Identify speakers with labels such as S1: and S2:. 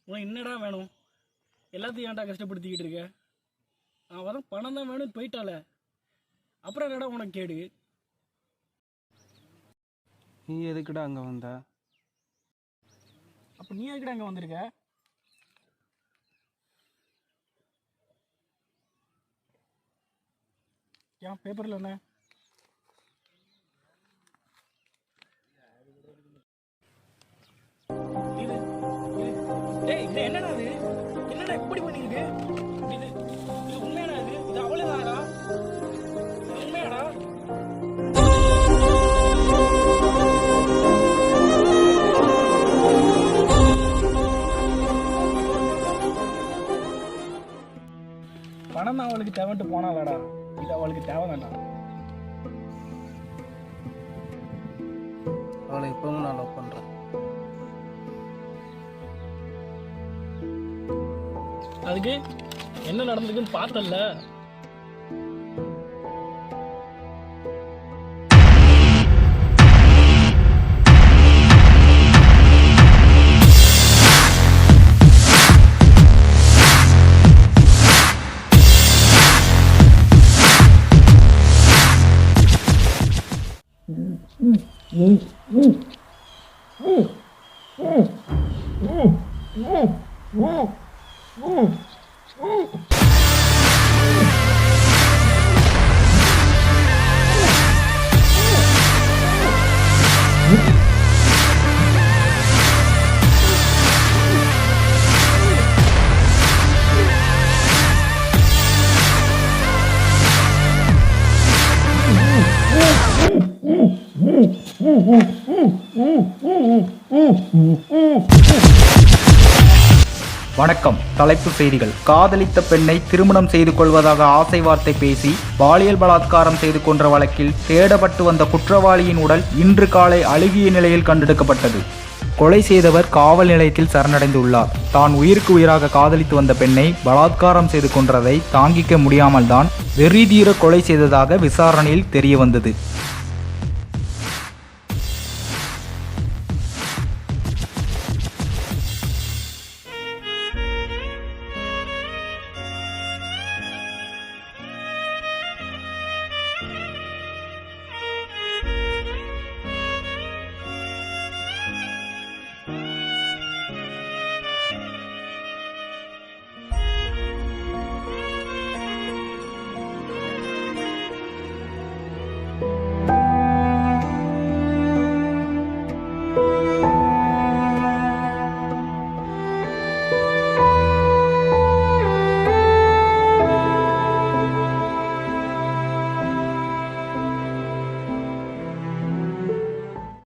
S1: உனக்கு என்னடா வேணும்? எல்லாத்தையும் ஏன்டா கஷ்டப்படுத்திக்கிட்டு இருக்க? அவன் தான் பணம் தான் வேணும்னு போயிட்டால, அப்புறம் என்னடா உனக்கு கேடு?
S2: நீ எதுக்குடா அங்கே வந்த?
S1: அப்போ நீ எதுக்குடா அங்கே வந்திருக்க? ஏன் பேப்பரில் என்ன? இது டேய், இது என்னடா இது? என்னடா இப்படி பண்ணிருக்கு? இது இது உண்மையாடா? இது அவ்வளோதானடா? இது உண்மையாடா? பணம் தான் அவளுக்கு தேவைன்ட்டு போனாலடா, இது அவளுக்கு தேவைதான்டா.
S2: அவளை இப்பவும் நான் லவ் பண்ணுறேன்.
S1: அதுக்கு என்ன நடந்திருக்குன்னு பார்த்தல்ல?
S3: வணக்கம். தலைப்புச் செய்திகள். காதலித்த பெண்ணை திருமணம் செய்து கொள்வதாக ஆசை வார்த்தை பேசி பாலியல் பலாத்காரம் செய்து கொன்ற வழக்கில் தேடப்பட்டு வந்த குற்றவாளியின் உடல் இன்று காலை அழுகிய நிலையில் கண்டெடுக்கப்பட்டது. கொலை செய்தவர் காவல் நிலையத்தில் சரணடைந்துள்ளார். தான் உயிருக்கு உயிராக காதலித்து வந்த பெண்ணை பலாத்காரம் செய்து கொன்றதை தாங்கிக்க முடியாமல் தான் வெறிதீர கொலை செய்ததாக விசாரணையில் தெரிய வந்தது.